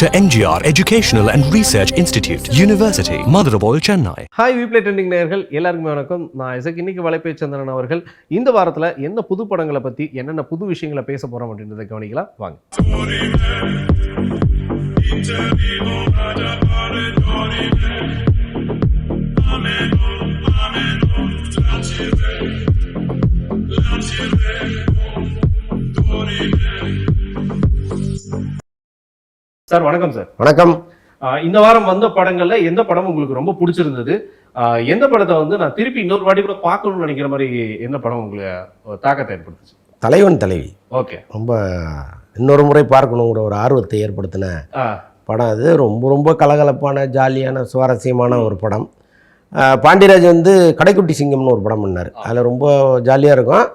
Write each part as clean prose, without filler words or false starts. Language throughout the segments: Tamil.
Dr. NGR Educational and Research Institute, University, Madurai, Chennai. Hi we play trending நேயர்கள் எல்லாருக்குமே வணக்கம். நான் இசக். இன்னைக்கு வலைப்பே சந்திரன் அவர்கள் இந்த வாரத்தில் என்ன புது படங்களை பற்றி என்னென்ன புது விஷயங்களை பேச போகிறோம் அப்படின்றத கவனிக்கலாம் வாங்க. சார் வணக்கம். சார் வணக்கம். இந்த வாரம் வந்த படங்கள்ல எந்த படம் உங்களுக்கு ரொம்ப பிடிச்சிருந்தது? எந்த படத்தை வந்து நான் திருப்பி இன்னொரு வாட்டி கூட பார்க்கணும்னு நினைக்கிற மாதிரி எந்த படம் உங்களுக்கு தாக்கத்தை ஏற்படுத்துச்சு? தலைவன் தலைவி. ஓகே. ரொம்ப இன்னொரு முறை பார்க்கணுங்கிற ஒரு ஆர்வத்தை ஏற்படுத்தின படம் அது. ரொம்ப ரொம்ப கலகலப்பான ஜாலியான சுவாரஸ்யமான ஒரு படம். பாண்டியராஜ் வந்து கடைக்குட்டி சிங்கம்னு ஒரு படம் பண்ணார். அதில் ரொம்ப ஜாலியாக இருக்கும்,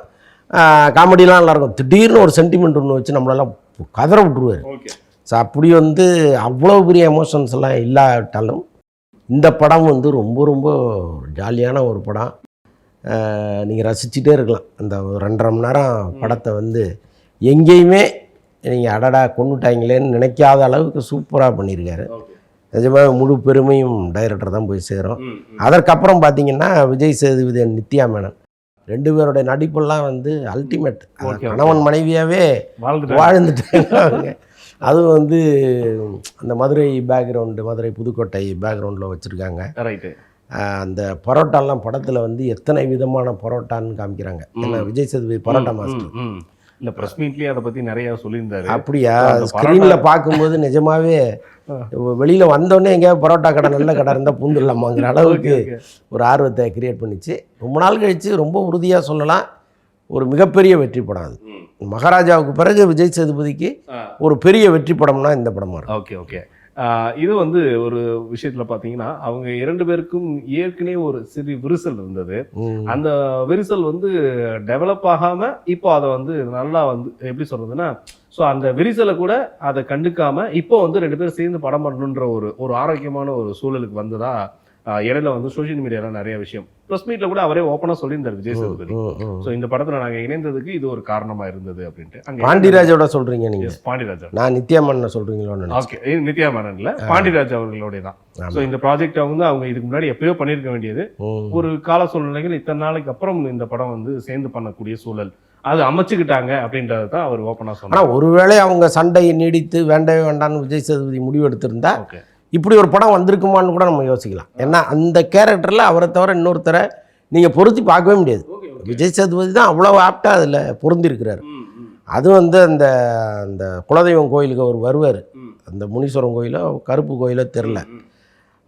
காமெடிலாம் நல்லாயிருக்கும். திடீர்னு ஒரு சென்டிமெண்ட் ஒன்று வச்சு நம்மளெல்லாம் கதற விட்டுருவார். ஸோ அப்படி வந்து அவ்வளோ பெரிய எமோஷன்ஸ் எல்லாம் இல்லாட்டாலும் இந்த படம் வந்து ரொம்ப ரொம்ப ஜாலியான ஒரு படம். நீங்கள் ரசிச்சுட்டே இருக்கலாம். அந்த 2.5 மணி நேரம் படத்தை வந்து எங்கேயுமே நீங்கள் அடடா கொண்டுட்டாங்களேன்னு நினைக்காத அளவுக்கு சூப்பராக பண்ணியிருக்காரு. நிஜமாக முழு பெருமையும் டைரக்டர் தான் போய் சேரும். அதற்கப்புறம் பார்த்தீங்கன்னா விஜய் சேதுபதி, நித்யா மேனன் 2 பேருடைய நடிப்பெல்லாம் வந்து அல்டிமேட். கணவன் மனைவியாகவே வாழ்ந்துட்டாங்க அவங்க. அதுவும் வந்து அந்த மதுரை பேக்ரவுண்டு, மதுரை புதுக்கோட்டை பேக்ரவுண்டில் வச்சுருக்காங்க. அந்த பரோட்டாலாம் படத்தில் வந்து எத்தனை விதமான பரோட்டான்னு காமிக்கிறாங்க. ஏன்னா விஜய் சேதுபதி பரோட்டா மாஸ்டர். இல்லை, ப்ரெஸ் மீட்லேயே அதை பற்றி நிறையா சொல்லியிருந்தாரு. அப்படியா? ஸ்க்ரீனில் பார்க்கும்போது நிஜமாகவே வெளியில் வந்தோடனே எங்கேயாவது பரோட்டா கடை நல்ல கடை இருந்தால் பூந்துடலாமாங்கிற அளவுக்கு ஒரு ஆர்வத்தை கிரியேட் பண்ணிச்சு. ரொம்ப நாள் கழித்து ரொம்ப உறுதியாக சொல்லலாம் ஒரு மிகப்பெரிய வெற்றி படம் அது. மகாராஜாவுக்கு பிறகு விஜய் சேதுபதிக்கு ஒரு பெரிய வெற்றி படம்னா இந்த படமா இருக்கும். Okay okay. இது வந்து ஒரு விஷயத்தில் பார்த்தீங்கன்னா அவங்க 2 பேருக்கும் ஏற்கனவே ஒரு சிறு விரிசல் இருந்தது. அந்த விரிசல் வந்து டெவலப் ஆகாமல் இப்போ அதை வந்து நல்லா வந்து எப்படி சொல்கிறதுன்னா, ஸோ அந்த விரிசலை கூட அதை கண்டுக்காம இப்போ வந்து 2 பேரும் சேர்ந்து படம் பண்ணணுன்ற ஒரு ஆரோக்கியமான ஒரு சூழலுக்கு வந்ததா இடையில வந்து சோஷியல் மீடியாவில் நிறைய விஷயம் ப்ரெஸ் மீட்ல கூட அவரே ஓப்பனாக சொல்லியிருந்தார் விஜய் சேதுபதி. ஸோ இந்த படத்தில் நாங்கள் இணைந்ததுக்கு இது ஒரு காரணமாக இருந்தது அப்படின்ட்டு. பாண்டியராஜோட சொல்கிறீங்க நீங்கள்? பாண்டியராஜா. நான் நித்யா மேனன் சொல்கிறீங்களோன்னு. ஓகே, நித்யா மேனன் இல்லை, பாண்டியராஜ் அவர்களோட தான். ஸோ இந்த ப்ராஜெக்ட் வந்து அவங்க இதுக்கு முன்னாடி எப்பயோ பண்ணியிருக்க வேண்டியது. ஒரு கால சூழ்நிலைகள் இத்தனை நாளைக்கு அப்புறம் இந்த படம் வந்து சேர்ந்து பண்ணக்கூடிய சூழல் அது அமைச்சுக்கிட்டாங்க அப்படின்றது தான் அவர் ஓப்பனாக சொன்னார். ஆனால் ஒருவேளை அவங்க சண்டையை நீடித்து வேண்டவே வேண்டான்னு விஜய் சேதுபதி முடிவு எடுத்திருந்தா இப்படி ஒரு படம் வந்திருக்குமான்னு கூட நம்ம யோசிக்கலாம். ஏன்னா அந்த கேரக்டரில் அவரை தவிர இன்னொருத்தரை நீங்கள் பொருத்தி பார்க்கவே முடியாது. விஜய் சேதுபதி தான் அவ்வளோ ஆப்டாக அதில் பொருந்திருக்கிறார். அது வந்து அந்த அந்த குலதெய்வம் கோயிலுக்கு அவர் வருவார். அந்த முனீஸ்வரன் கோயிலோ கருப்பு கோயிலோ தெரில,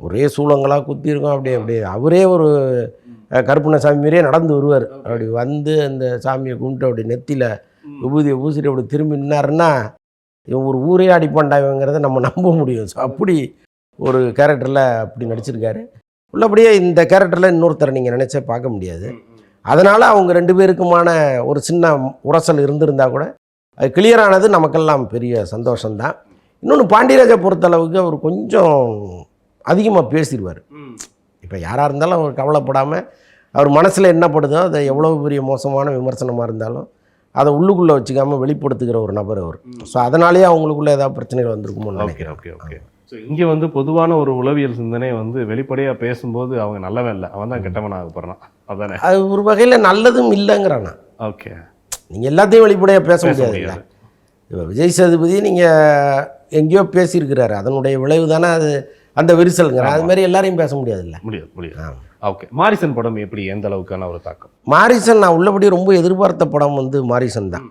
ஒரே சூளங்களாக குத்திருக்கோம். அப்படியே அவரே ஒரு கருப்புண்ண சாமி மாரியே நடந்து வருவார். அப்படி வந்து அந்த சாமியை கும்பிட்டு அப்படி நெத்தியில் விபூதியை பூசிட்டு அப்படி திரும்பி நின்னாருன்னா இவன் ஒரு ஊரே அடிப்பாண்டாங்கிறத நம்ம நம்ப முடியும். ஸோ அப்படி ஒரு கேரக்டரில் அப்படி நடிச்சிருக்காரு. உள்ளபடியே இந்த கேரக்டரில் இன்னொருத்தரை நீங்கள் நினச்சே பார்க்க முடியாது. அதனால் அவங்க 2 பேருக்குமான ஒரு சின்ன உரசல் இருந்திருந்தால் கூட அது கிளியரானது நமக்கெல்லாம் பெரிய சந்தோஷம்தான். இன்னொன்று, பாண்டியராஜை பொறுத்தளவுக்கு அவர் கொஞ்சம் அதிகமாக பேசிடுவார். இப்போ யாராக இருந்தாலும் அவர் கவலைப்படாமல் அவர் மனசில் என்ன படுதோ அதை எவ்வளோ பெரிய மோசமான விமர்சனமாக இருந்தாலும் அதை உள்ளுக்குள்ளே வச்சுக்காமல் வெளிப்படுத்துகிற ஒரு நபர் அவர். ஸோ அதனாலேயே அவங்களுக்குள்ளே ஏதாவது பிரச்சனைகள் வந்திருக்குமோ நினைக்கிறேன். Okay okay. ஸோ இங்கே வந்து பொதுவான ஒரு உளவியல் சிந்தனை வந்து வெளிப்படையாக பேசும்போது அவங்க நல்லவன் இல்லை, அவன் தான் கெட்டவன் ஆக போகிறான். அதானே? அது ஒரு வகையில் நல்லதும் இல்லைங்கிறானா. ஓகே. நீங்கள் எல்லாத்தையும் வெளிப்படையாக பேச முடியாது. இப்போ விஜய் சேதுபதி நீங்கள் எங்கேயோ பேசியிருக்கிறாரு, அதனுடைய விளைவு தானே அது அந்த விரிசலுங்கிற. அது மாதிரி எல்லாரையும் பேச முடியாதுல்ல. முடியாது. ஓகே. மாரிசன் படம் எப்படி, எந்த அளவுக்கான ஒரு தாக்கம்? மாரிசன் நான் உள்ளபடி ரொம்ப எதிர்பார்த்த படம் வந்து மாரிசன் தான்.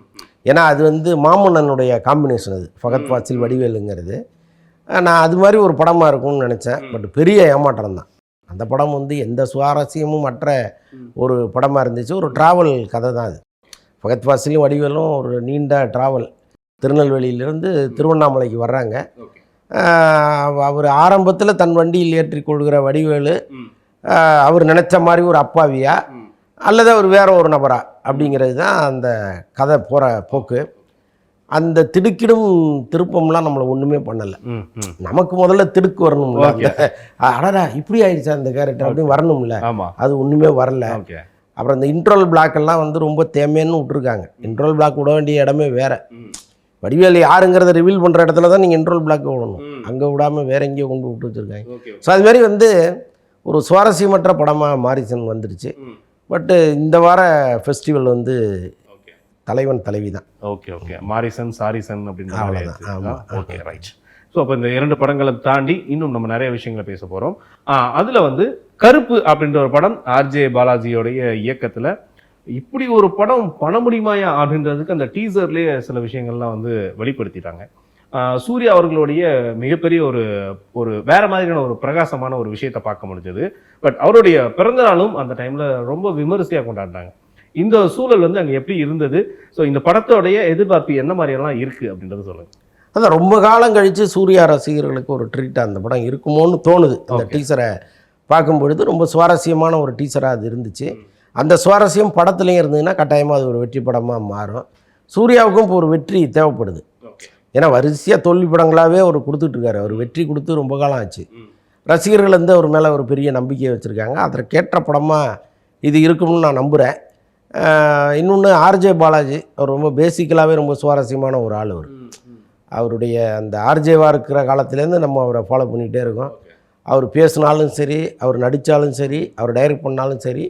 ஏன்னா அது வந்து மாமன்னனுடைய காம்பினேஷன். அது ஃபகத் ஃபாசில் வடிவேலுங்கிறது. நான் அது மாதிரி ஒரு படமாக இருக்கும்னு நினச்சேன். பட் பெரிய ஏமாற்றம் தான். அந்த படம் வந்து எந்த சுவாரஸ்யமும் மற்ற ஒரு படமாக இருந்துச்சு. ஒரு ட்ராவல் கதை தான் அது. ஃபகத் ஃபாசிலும் வடிவேலும் ஒரு நீண்ட ட்ராவல். திருநெல்வேலியிலேருந்து திருவண்ணாமலைக்கு வர்றாங்க. அவர் ஆரம்பத்தில் தன் வண்டியில் ஏற்றிக்கொள்கிற வடிவேலு அவர் நினச்ச மாதிரி ஒரு அப்பாவியா அல்லது அவர் வேற ஒரு நபரா அப்படிங்கிறது தான் அந்த கதை போகிற போக்கு. அந்த திடுக்கிடும் திருப்பம்லாம் நம்மளை ஒன்றுமே பண்ணலை. நமக்கு முதல்ல திடுக்கு வரணும்ல. அடடா இப்படி ஆயிடுச்சா அந்த கேரக்டர் அப்படின்னு வரணும்ல. அது ஒன்றுமே வரல. அப்புறம் இந்த இன்ட்ரோல் பிளாக் எல்லாம் வந்து ரொம்ப தேமைன்னு விட்டுருக்காங்க. இன்ட்ரோல் பிளாக் விட வேண்டிய இடமே வேறு. வடிவேலு யாருங்கிறத ரிவீல் பண்ணுற இடத்துல தான் நீங்கள் இன்ட்ரோல் பிளாக் விடணும், அங்கே விடாமல் வேற எங்கேயோ கொண்டு விட்டு வச்சுருக்காங்க. ஸோ அதுமாரி வந்து ஒரு சுவாரஸ்யமற்ற படமாக மாரிசன் வந்துடுச்சு. பட்டு இந்த வார ஃபெஸ்டிவல் வந்து தலைவன் தலைவி தான். ஓகே மாரிசன் சாரிசன் அப்படின்னு. அவ்வளோதான். ஆமாம். Okay right. ஸோ அப்போ இந்த 2 படங்களை தாண்டி இன்னும் நம்ம நிறைய விஷயங்களை பேச போகிறோம். அதில் வந்து கருப்பு அப்படின்ற ஒரு படம் ஆர்ஜே பாலாஜியோடைய இயக்கத்தில் இப்படி ஒரு படம் பண்ண முடியுமாயா அப்படின்றதுக்கு அந்த டீசர்லேயே சில விஷயங்கள்லாம் வந்து வெளிப்படுத்திட்டாங்க. சூர்யா அவர்களுடைய மிகப்பெரிய ஒரு வேற மாதிரியான ஒரு பிரகாசமான ஒரு விஷயத்தை பார்க்க முடிஞ்சது. பட் அவருடைய பிறந்த நாளும் அந்த டைமில் ரொம்ப விமரிசையாக கொண்டாடினாங்க. இந்த சூழல் வந்து அங்கே எப்படி இருந்தது? ஸோ இந்த படத்தோடைய எதிர்பார்ப்பு என்ன மாதிரியெல்லாம் இருக்குது அப்படின்றது சொல்லுங்கள். அதான் ரொம்ப காலம் கழித்து சூர்யா ரசிகர்களுக்கு ஒரு ட்ரீட்டாக அந்த படம் இருக்குமோன்னு தோணுது. அந்த டீசரை பார்க்கும்பொழுது ரொம்ப சுவாரஸ்யமான ஒரு டீசராக அது இருந்துச்சு. அந்த சுவாரஸ்யம் படத்துலையும் இருந்ததுன்னா கட்டாயமாக அது ஒரு வெற்றி படமாக மாறும். சூர்யாவுக்கும் இப்போ ஒரு வெற்றி தேவைப்படுது. ஏன்னா வரிசையாக தோல்வி படங்களாகவே அவர் கொடுத்துட்ருக்காரு. அவர் வெற்றி கொடுத்து ரொம்ப காலம் ஆச்சு. ரசிகர்கள் வந்து அவர் மேலே ஒரு பெரிய நம்பிக்கையை வச்சுருக்காங்க. அதற்கேற்ற படமாக இது இருக்கும்னு நான் நம்புகிறேன். இன்னொன்று ஆர்ஜே பாலாஜி அவர் ரொம்ப பேசிக்கலாகவே ரொம்ப சுவாரஸ்யமான ஒரு ஆள். அவருடைய அந்த ஆர்ஜேவாக இருக்கிற காலத்துலேருந்து நம்ம அவரை ஃபாலோ பண்ணிகிட்டே இருக்கோம். அவர் பேசினாலும் சரி, அவர் நடித்தாலும் சரி, அவர் டைரக்ட் பண்ணாலும் சரி,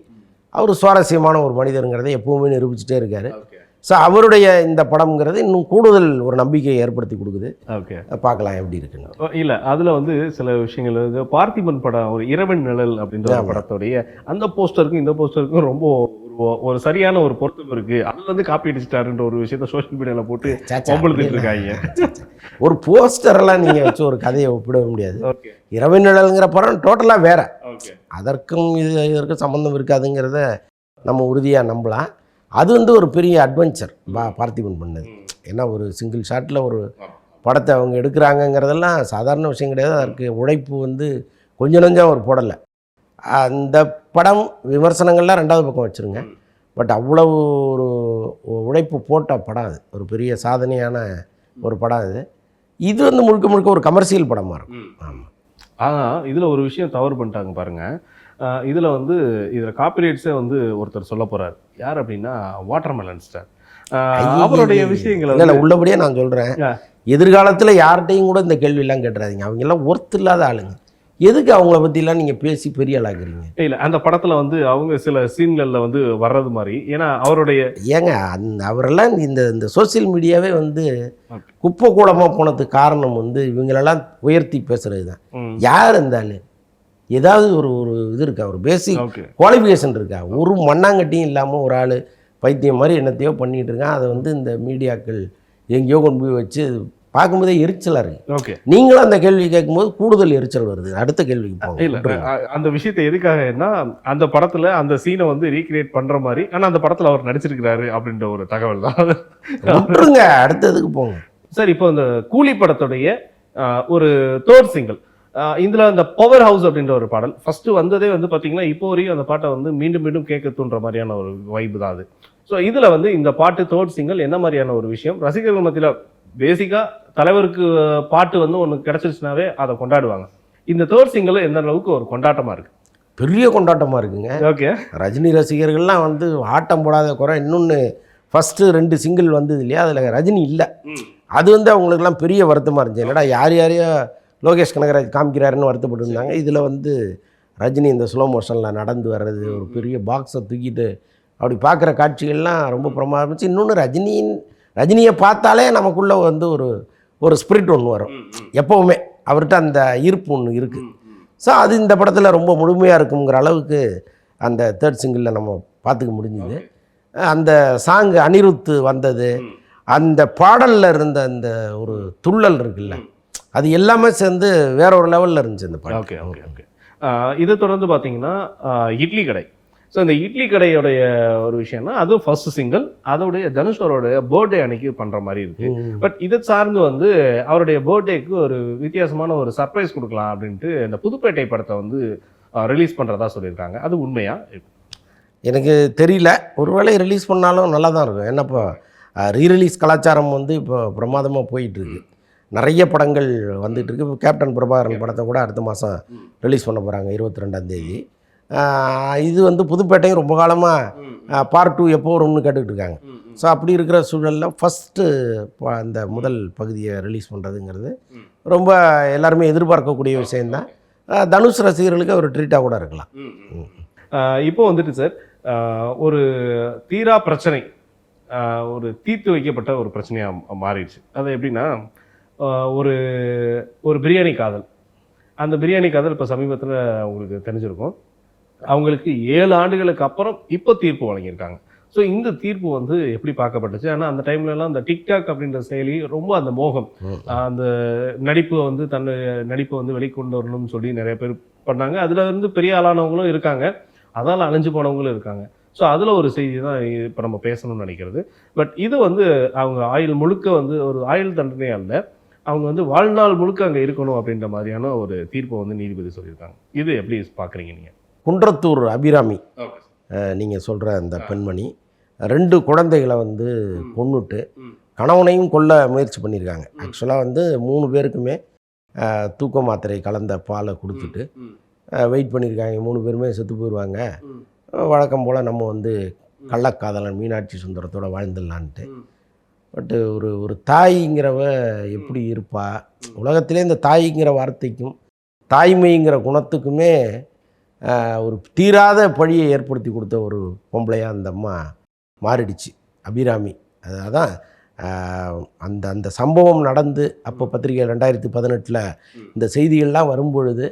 அவர் சுவாரஸ்யமான ஒரு மனிதருங்கிறத எப்பவுமே நிரூபிச்சுட்டே இருக்கார். ஸோ அவருடைய இந்த படம்ங்கிறது இன்னும் கூடுதல் ஒரு நம்பிக்கையை ஏற்படுத்தி கொடுக்குது. ஓகே, பார்க்கலாம் எப்படி இருக்குன்னு. இல்லை அதில் வந்து சில விஷயங்கள் பார்த்திபன் படம் ஒரு இரவன் நிழல் அப்படின்ற படத்தோடைய அந்த போஸ்டருக்கும் இந்த போஸ்டருக்கும் ரொம்ப ஒரு சரியான ஒரு பொருத்தம் இருக்கு. அதுல வந்து காப்பி அடிச்சிட்டாருன்ற ஒரு விஷயத்த சோஷியல் மீடியால போட்டு பம்பளுத்திட்டு இருக்காங்க. ஒரு போஸ்டர்லாம் நீங்க வச்சு ஒரு கதையை ஒப்பிட முடியாது. இரவு நிழல்ங்கிற படம் டோட்டலா வேற. அதற்கும் இதற்கும் சம்பந்தம் இருக்காதுங்கிறத நம்ம உறுதியா நம்பலாம். அது வந்து ஒரு பெரிய அட்வென்ச்சர் பார்த்திபன் பண்ணது. ஏன்னா ஒரு சிங்கிள் ஷாட்ல ஒரு படத்தை அவங்க எடுக்கிறாங்கங்கிறதெல்லாம் சாதாரண விஷயம் கிடையாது. அதற்கு உழைப்பு வந்து கொஞ்சம் நஞ்சம் அவர் போடலை. அந்த படம் விமர்சனங்கள்லாம் 2வது பக்கம் வச்சுருங்க. பட் அவ்வளவு ஒரு உழைப்பு போட்ட படம் அது. ஒரு பெரிய சாதனையான ஒரு படம் அது. இது வந்து முழுக்க முழுக்க ஒரு கமர்ஷியல் படமாக இருக்கும். ஆமாம். ஆனால் இதில் ஒரு விஷயம் தவறு பண்ணிட்டாங்க பாருங்கள். இதில் வந்து இதில் காப்பிரைட்ஸே வந்து ஒருத்தர் சொல்ல போகிறார். யார் அப்படின்னா வாட்டர்மெலன் ஸ்டார். அவருடைய விஷயங்களை இல்லை உள்ளபடியே நான் சொல்கிறேன். எதிர்காலத்தில் யார்கிட்டையும் கூட இந்த கேள்வியெல்லாம் கேட்டுறாதீங்க. அவங்கெல்லாம் ஒர்த்து இல்லாத ஆளுங்க. எதுக்கு அவங்கள பற்றிலாம் நீங்கள் பேசி பெரிய ஆளாக்குறீங்க? இல்லை அந்த படத்தில் வந்து அவங்க சில சீன்களில் வந்து வர்றது மாதிரி. ஏன்னா அவருடைய அவரெல்லாம் இந்த சோசியல் மீடியாவே வந்து குப்பை கூடமாக போனதுக்கு காரணம் வந்து இவங்களெல்லாம் உயர்த்தி பேசுறது தான். யார் இருந்தாலும் ஏதாவது ஒரு இது இருக்கா, ஒரு பேசிக் குவாலிஃபிகேஷன் இருக்கா? ஒரு மண்ணாங்கட்டியும் இல்லாமல் ஒரு ஆள் பைத்தியம் மாதிரி என்னத்தையோ பண்ணிகிட்டு இருக்கான். அதை வந்து இந்த மீடியாக்கள் எங்கேயோ கொண்டு போய் வச்சு பார்க்கும்போதே எரிச்சலாக இருக்கு. ஓகே, நீங்களும் அந்த கேள்வி கேட்கும்போது கூடுதல் எரிச்சல் வருது. அடுத்த கேள்விக்கு போகும். இல்லை அந்த விஷயத்தை எதுக்காகன்னா அந்த படத்தில் அந்த சீனை வந்து ரீக்ரியேட் பண்ணுற மாதிரி. ஆனால் அந்த படத்தில் அவர் நடிச்சிருக்கிறாரு அப்படின்ற ஒரு தகவல் தான். விட்டுருங்க, அடுத்ததுக்கு போங்க. சார், இப்போ இந்த கூலி படத்துடைய ஒரு தேர்ட் சிங்கிள் இதில் அந்த பவர் ஹவுஸ் அப்படின்ற ஒரு பாடல் ஃபஸ்ட்டு வந்ததே வந்து பார்த்தீங்கன்னா இப்போ வரையும் அந்த பாட்டை வந்து மீண்டும் மீண்டும் கேட்க தூண்டுற மாதிரியான ஒரு வைப்பு தான் அது. ஸோ இதில் வந்து இந்த பாட்டு தேர்ட் சிங்கிள் என்ன மாதிரியான ஒரு விஷயம்? ரசிகர்கள் மத்தியில் பேசிக்காக தலைவருக்கு பாட்டு வந்து ஒன்று கிடச்சிருச்சுனாவே அதை கொண்டாடுவாங்க. இந்த தேர்ட் சிங்கிள் எந்த அளவுக்கு ஒரு கொண்டாட்டமாக இருக்குது? பெரிய கொண்டாட்டமாக இருக்குங்க. ஓகே, ரஜினி ரசிகர்கள்லாம் வந்து ஆட்டம் போடாத குறை. இன்னொன்று ஃபஸ்ட்டு 2 சிங்கிள் வந்தது இல்லையா, அதில் ரஜினி இல்லை. அது வந்து அவங்களுக்குலாம் பெரிய வருத்தமாக இருந்துச்சு. என்னடா யாரையோ லோகேஷ் கனகராஜ் காமிக்கிறாருன்னு வருத்தப்பட்டு இருந்தாங்க. இதில் வந்து ரஜினி இந்த ஸ்லோ மோஷனில் நடந்து வர்றது, ஒரு பெரிய பாக்ஸை தூக்கிட்டு அப்படி பார்க்குற காட்சிகள்லாம் ரொம்ப பிரமாதம் இருந்துச்சு. இன்னொன்று ரஜினியை பார்த்தாலே நமக்குள்ளே வந்து ஒரு ஸ்பிரிட் ஒன்று வரும். எப்போவுமே அவர்கிட்ட அந்த ஈர்ப்பு ஒன்று இருக்குது. ஸோ அது இந்த படத்தில் ரொம்ப முழுமையாக இருக்குங்கிற அளவுக்கு அந்த தேர்ட் சிங்கிளில் நம்ம பார்த்துக்க முடிஞ்சுது. அந்த சாங்கு அனிருத்து வந்தது, அந்த பாடலில் இருந்த அந்த ஒரு துள்ளல் இருக்குல்ல, அது எல்லாமே சேர்ந்து வேற ஒரு லெவலில் இருந்துச்சு அந்த படம். Okay okay okay. இதை தொடர்ந்து பார்த்தீங்கன்னா இட்லி கடை. ஸோ இந்த இட்லி கடையோடைய ஒரு விஷயம்னா அதுவும் ஃபர்ஸ்ட் சிங்கிள். அதோடைய தனுஷோடைய பர்த்டே அன்னைக்கு பண்ணுற மாதிரி இருக்கு. பட் இதை சார்ந்து வந்து அவருடைய பர்த்டேக்கு ஒரு வித்தியாசமான ஒரு சர்ப்ரைஸ் கொடுக்கலாம் அப்படின்ட்டு இந்த புதுப்பேட்டை படத்தை வந்து ரிலீஸ் பண்ணுறதா சொல்லியிருக்காங்க. அது உண்மையா? எனக்கு தெரியல. ஒருவேளை ரிலீஸ் பண்ணாலும் நல்லா தான் இருக்கும். ஏன்னா இப்போ ரீரிலீஸ் கலாச்சாரம் வந்து இப்போ பிரமாதமாக போயிட்டுருக்கு. நிறைய படங்கள் வந்துட்டுருக்கு. இப்போ கேப்டன் பிரபாகரன் படத்தை கூட அடுத்த மாதம் ரிலீஸ் பண்ண போகிறாங்க 22ஆம் தேதி. இது வந்து புதுப்பேட்டையும் ரொம்ப காலமாக பார்ட் 2 எப்போ வரும்னு கேட்டுக்கிட்டு இருக்காங்க. ஸோ அப்படி இருக்கிற சூழலில் ஃபஸ்ட்டு அந்த முதல் பகுதியை ரிலீஸ் பண்ணுறதுங்கிறது ரொம்ப எல்லாருமே எதிர்பார்க்கக்கூடிய விஷயந்தான். தனுஷ் ரசிகர்களுக்கு ஒரு ட்ரீட்டாக கூட இருக்கலாம். இப்போ வந்துட்டு சார், ஒரு தீரா பிரச்சனை ஒரு தீர்த்து வைக்கப்பட்ட ஒரு பிரச்சனையாக மாறிடுச்சு. அது எப்படின்னா, ஒரு ஒரு பிரியாணி காதல், அந்த பிரியாணி காதல் இப்போ சமீபத்தில் உங்களுக்கு தெரிஞ்சிருக்கும். அவங்களுக்கு 7 ஆண்டுகளுக்கு அப்புறம் இப்போ தீர்ப்பு வழங்கியிருக்காங்க. ஸோ இந்த தீர்ப்பு வந்து எப்படி பார்க்கப்பட்டுச்சு? ஆனால் அந்த டைம்லலாம் அந்த டிக்டாக் அப்படின்ற செயலி ரொம்ப அந்த மோகம், அந்த நடிப்பு வந்து நடிப்பை வந்து வெளிக்கொண்டு வரணும்னு சொல்லி நிறைய பேர் பண்ணாங்க. அதில் வந்து பெரிய ஆளானவங்களும் இருக்காங்க, அதால் அழிஞ்சு போனவங்களும் இருக்காங்க. ஸோ அதில் ஒரு செய்தி தான் இப்போ நம்ம பேசணும்னு நினைக்கிறது. பட் இது வந்து அவங்க ஆயுள் முழுக்க வந்து ஒரு ஆயுள் தண்டனையாக இல்லை, அவங்க வந்து வாழ்நாள் முழுக்க அங்கே இருக்கணும் அப்படின்ற மாதிரியான ஒரு தீர்ப்பை வந்து நீதிபதி சொல்லியிருக்காங்க. இது எப்படி பார்க்குறீங்க நீங்கள்? குன்றத்தூர் அபிராமி நீங்கள் சொல்கிற அந்த பெண்மணி 2 குழந்தைகளை வந்து கொன்னுட்டு கணவனையும் கொல்ல முயற்சி பண்ணியிருக்காங்க. ஆக்சுவலாக வந்து 3 பேருக்குமே தூக்க மாத்திரை கலந்த பாலை கொடுத்துட்டு வெயிட் பண்ணியிருக்காங்க. 3 பேருமே செத்து போயிடுவாங்க, வழக்கம் போல் நம்ம வந்து கள்ளக்காதலன் மீனாட்சி சுந்தரத்தோட வாழ்ந்துடலான்ட்டு. பட்டு ஒரு தாய்ங்கிறவ எப்படி இருப்பா? உலகத்திலே இந்த தாய்ங்கிற வார்த்தைக்கும் தாய்மைங்கிற குணத்துக்குமே ஒரு தீராத பழியை ஏற்படுத்தி கொடுத்த ஒரு பொம்பளையாக அந்த அம்மா மாறிடுச்சு, அபிராமி. அதான் அந்த அந்த சம்பவம் நடந்து அப்போ பத்திரிகை 2018 இந்த செய்திகள்லாம் வரும்பொழுது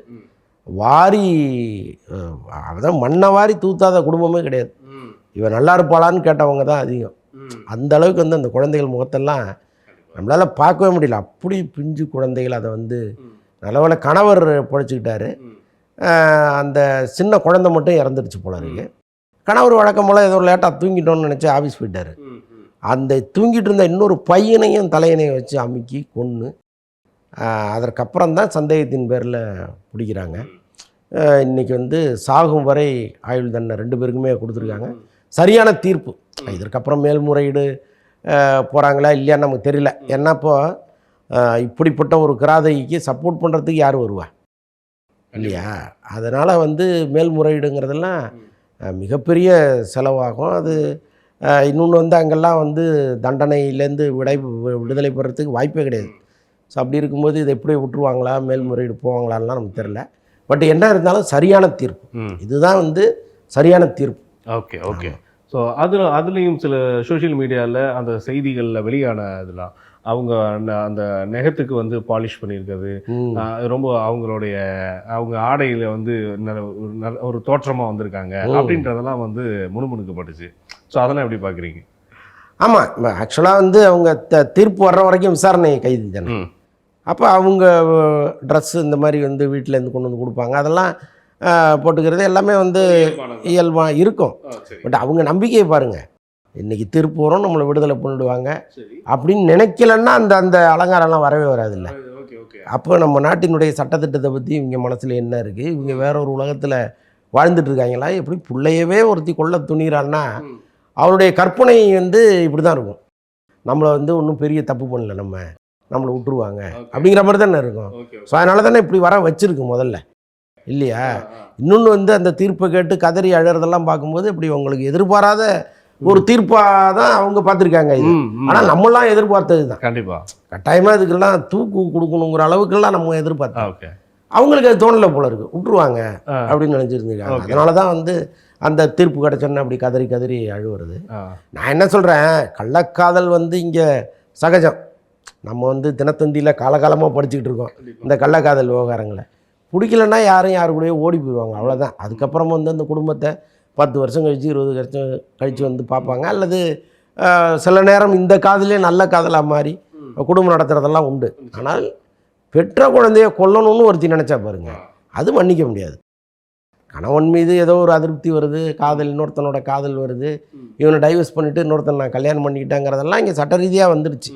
வாரி அதான் மண்ணை வாரி தூத்தாத குடும்பமே கிடையாது. இவன் நல்லா இருப்பாளான்னு கேட்டவங்க தான் அதிகம். அந்த அளவுக்கு வந்து அந்த குழந்தைகள் முகத்தெல்லாம் நம்மளால் பார்க்கவே முடியல. அப்படி பிஞ்சு குழந்தைகள். அதை வந்து நல்லவேளை கணவர் பிழைச்சிக்கிட்டாரு, அந்த சின்ன குழந்தை மட்டும் இறந்துடுச்சு போல இருக்கு. கணவர் வழக்கம் போல் ஏதோ லேட்டாக தூங்கிட்டோன்னு நினச்சி ஆஃபீஸ் போயிட்டார். அந்த தூங்கிட்டு இருந்த இன்னொரு பையனையும் தலையணையும் வச்சு அமுக்கி கொன்று அதற்கப்புறம் தான் சந்தேகத்தின் பேரில் பிடிக்கிறாங்க. இன்றைக்கி வந்து சாகும் வரை ஆயுள் தண்டனை 2 பேருக்குமே கொடுத்துருக்காங்க. சரியான தீர்ப்பு. இதற்கப்புறம் மேல்முறையீடு போகிறாங்களா இல்லையான்னு நமக்கு தெரியல. ஏன்னா இப்போ இப்படிப்பட்ட ஒரு கிராதைக்கு சப்போர்ட் பண்ணுறதுக்கு யார் வருவா இல்லையா? அதனால் வந்து மேல்முறையீடுங்கிறதெல்லாம் மிகப்பெரிய செலவாகும். அது இன்னொன்று வந்து அங்கெல்லாம் வந்து தண்டனையிலேருந்து விடுதலை பெறத்துக்கு வாய்ப்பே கிடையாது. ஸோ அப்படி இருக்கும்போது இதை எப்படி விட்டுருவாங்களா, மேல்முறையீடு போவாங்களான்லாம் நமக்கு தெரில. பட் என்ன இருந்தாலும் சரியான தீர்ப்பு, இதுதான் வந்து சரியான தீர்ப்பு. ஓகே. ஸோ அதுலேயும் சில சோஷியல் மீடியாவில் அந்த செய்திகளில் வெளியான இதெல்லாம் அவங்க அந்த நெகத்துக்கு வந்து பாலிஷ் பண்ணியிருக்கிறது, ரொம்ப அவங்க ஆடையில் வந்து ஒரு தோற்றமாக வந்திருக்காங்க அப்படின்றதெல்லாம் வந்து முணுமுணுக்கப்பட்டுச்சு. ஸோ அதெல்லாம் எப்படி பார்க்குறீங்க? ஆமாம், ஆக்சுவலாக வந்து அவங்க தீர்ப்பு வர்ற வரைக்கும் விசாரணை கைது தானே. அப்போ அவங்க ட்ரெஸ்ஸு இந்த மாதிரி வந்து வீட்டிலேருந்து கொண்டு வந்து கொடுப்பாங்க, அதெல்லாம் போட்டுக்கிறது எல்லாமே வந்து இயல்பாக இருக்கும். பட் அவங்க நம்பிக்கையை பாருங்கள், இன்றைக்கி தீர்ப்பு வரும் நம்மளை விடுதலை பண்ணிடுவாங்க அப்படின்னு நினைக்கலன்னா அந்த அந்த அலங்காரம்லாம் வரவே வராதில்ல. அப்போ நம்ம நாட்டினுடைய சட்டத்திட்டத்தை பற்றி இவங்க மனசில் என்ன இருக்குது, இவங்க வேற ஒரு உலகத்தில் வாழ்ந்துட்டு இருக்காங்களா, எப்படி பிள்ளையவே ஒருத்தி கொள்ள துணிகிறான்னா அவருடைய கற்பனை வந்து இப்படி தான் இருக்கும். நம்மளை வந்து ஒன்றும் பெரிய தப்பு பண்ணல, நம்மளை விட்டுருவாங்க அப்படிங்கிற மாதிரி தானே இருக்கும். ஸோ அதனால தானே இப்படி வர வச்சிருக்கு முதல்ல இல்லையா? இன்னொன்று வந்து அந்த தீர்ப்பை கேட்டு கதறி அழறதெல்லாம் பார்க்கும்போது இப்படி உங்களுக்கு எதிர்பாராத ஒரு தீர்ப்பாக தான் அவங்க பார்த்துருக்காங்க. இது ஆனால் நம்மளாம் எதிர்பார்த்தது தான். கண்டிப்பாக கட்டாயமாக இதுக்கெல்லாம் தூக்கு கொடுக்கணுங்கிற அளவுக்கெல்லாம் நம்ம எதிர்பார்த்தோம். அவங்களுக்கு அது தோணலை போல இருக்கு, விட்டுருவாங்க அப்படின்னு நினச்சிருந்துருக்காங்க. அதனால தான் வந்து அந்த தீர்ப்பு கிடச்சோன்னே அப்படி கதறி கதறி அழுவுறது. நான் என்ன சொல்கிறேன், கள்ளக்காதல் வந்து இங்கே சகஜம். நம்ம வந்து தினத்தந்தியில் காலகாலமாக படிச்சுக்கிட்டு இருக்கோம் இந்த கள்ளக்காதல் விவகாரங்களை. பிடிக்கலன்னா யாரும் யாரு கூடயோ ஓடி போயிடுவாங்க, அவ்வளோதான். அதுக்கப்புறம் வந்து அந்த குடும்பத்தை 10 வருஷம் கழித்து 20 வருஷம் கழித்து வந்து பார்ப்பாங்க. அல்லது சில நேரம் இந்த காதலே நல்ல காதலாக மாறி குடும்பம் நடத்துகிறதெல்லாம் உண்டு. ஆனால் பெற்ற குழந்தைய கொல்லணும்னு ஒருத்தி நினச்சா பாருங்க, அது மன்னிக்க முடியாது. கணவன் மீது ஏதோ ஒரு அதிருப்தி வருது, காதல், இன்னொருத்தனோட காதல் வருது, இவனை டைவர்ஸ் பண்ணிவிட்டு இன்னொருத்தன் நான் கல்யாணம் பண்ணிக்கிட்டேங்கிறதெல்லாம் இங்கே சட்ட ரீதியாக வந்துடுச்சு.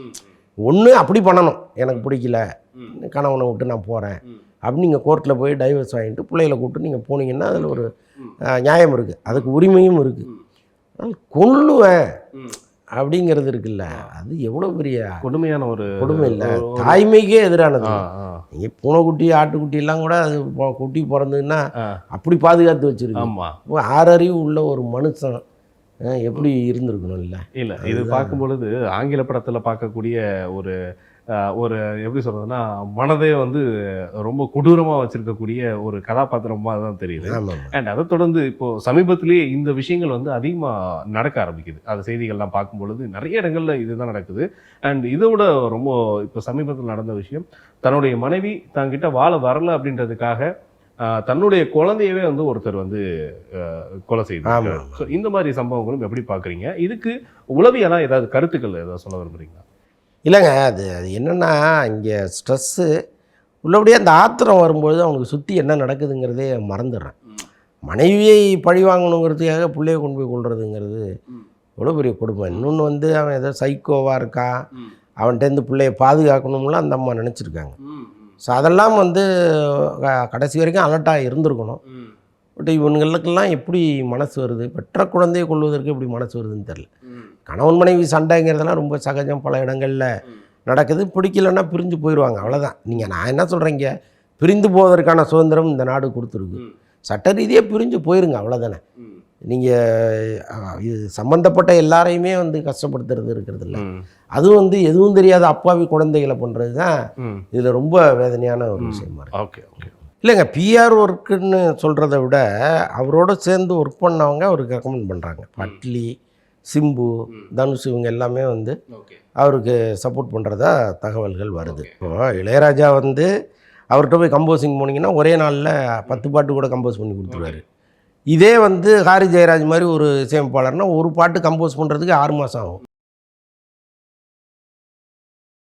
ஒன்று அப்படி பண்ணணும், எனக்கு பிடிக்கல கணவனை விட்டு நான் போகிறேன் அப்படின்னு நீங்கள் கோர்ட்டில் போய் டைவர்ஸ் வாங்கிட்டு பிள்ளைகளை கூப்பிட்டு நீங்கள் போனீங்கன்னா அதில் ஒரு நியாயம் இருக்குது, அதுக்கு உரிமையும் இருக்குது. அதனால் கொல்லுவேன் அப்படிங்கிறது இருக்குல்ல, அது எவ்வளோ பெரிய கொடுமையான ஒரு கொடுமை இல்லை, தாய்மைக்கே எதிரானது. ஆ, ஆ, நீங்கள் பூனைக்குட்டி ஆட்டுக்குட்டி எல்லாம் கூட அது குட்டி பிறந்ததுன்னா ஆ. அப்படி பாதுகாத்து வச்சிருக்கு. ஆமா. ஆறறிவு உள்ள ஒரு மனுஷன் எப்படி இருந்திருக்கணும் இல்லை? இல்ல இது பார்க்கும் பொழுது ஆங்கில படத்துல பார்க்கக்கூடிய ஒரு ஒரு எப்படி சொல்றதுன்னா மனதே வந்து ரொம்ப கொடூரமா வச்சிருக்கக்கூடிய ஒரு கதாபாத்திரமா தான் தெரியுது. ஆமாம். அண்ட் அதை தொடர்ந்து இப்போ சமீபத்திலேயே இந்த விஷயங்கள் வந்து அதிகமா நடக்க ஆரம்பிக்குது. அது செய்திகள்லாம் பார்க்கும் பொழுது நிறைய இடங்கள்ல இதுதான் நடக்குது. அண்ட் இதை விட ரொம்ப இப்போ சமீபத்தில் நடந்த விஷயம், தன்னுடைய மனைவி தங்கிட்ட வாழ வரல அப்படின்றதுக்காக தன்னுடைய குழந்தையவே வந்து ஒருத்தர் வந்து கொலை செய்தாங்க. ஸோ இந்த மாதிரி சம்பவங்களும் எப்படி பார்க்குறீங்க? இதுக்கு உளவியலா ஏதாவது கருத்துக்கள் ஏதாவது சொல்ல விரும்புறீங்களா? இல்லைங்க, அது அது என்னென்னா இங்கே ஸ்ட்ரெஸ்ஸு உள்ளபடியே அந்த ஆத்திரம் வரும்பொழுது அவனுக்கு சுற்றி என்ன நடக்குதுங்கிறதே மறந்துடுறேன். மனைவியை பழி வாங்கணுங்கிறதுக்காக பிள்ளைய கொண்டு போய் கொள்றதுங்கிறது எவ்வளோ பெரிய கொடுமை. இன்னொன்று வந்து அவன் ஏதோ சைக்கோவாக இருக்கான், அவன்கிட்டேருந்து பிள்ளைய பாதுகாக்கணும்லாம் அந்த அம்மா நினச்சிருக்காங்க. ஸோ அதெல்லாம் வந்து கடைசி வரைக்கும் அலர்ட்டாக இருந்திருக்கணும். பட் இவனுங்களுக்கெல்லாம் எப்படி மனசு வருது, பெற்ற குழந்தையை கொள்வதற்கு எப்படி மனசு வருதுன்னு தெரில. கணவன் மனைவி சண்டைங்கிறதுலாம் ரொம்ப சகஜம், பல இடங்களில் நடக்குது. பிடிக்கலன்னா பிரிஞ்சு போயிடுவாங்க, அவ்வளோதான். நான் என்ன சொல்கிறேங்க, பிரிந்து போவதற்கான சுதந்திரம் இந்த நாடு கொடுத்துருக்கு. சட்ட ரீதியாக பிரிஞ்சு போயிருங்க, அவ்வளோதானே. நீங்கள் இது சம்மந்தப்பட்ட எல்லாரையுமே வந்து கஷ்டப்படுத்துறது இருக்கிறது இல்லை. அதுவும் வந்து எதுவும் தெரியாத அப்பாவி குழந்தைகளை பண்ணுறது தான் இதில் ரொம்ப வேதனையான ஒரு விஷயமா இருக்குது. Okay okay. இல்லைங்க, பிஆர் ஒர்க்குன்னு சொல்கிறத விட அவரோட சேர்ந்து ஒர்க் பண்ணவங்க அவருக்கு ரெக்கமெண்ட் பண்ணுறாங்க. பட்லி, சிம்பு, தனுஷ் இவங்க எல்லாமே வந்து அவருக்கு சப்போர்ட் பண்ணுறதா தகவல்கள் வருது. இப்போ இளையராஜா வந்து அவர்கிட்ட போய் கம்போசிங் போனீங்கன்னா ஒரே நாளில் 10 பாட்டு கூட கம்போஸ் பண்ணி கொடுத்துருவாரு. இதே வந்து ஹாரி ஜெயராஜ் மாதிரி ஒரு இசையமைப்பாளர்னா ஒரு பாட்டு கம்போஸ் பண்ணுறதுக்கு 6 மாதம் ஆகும்.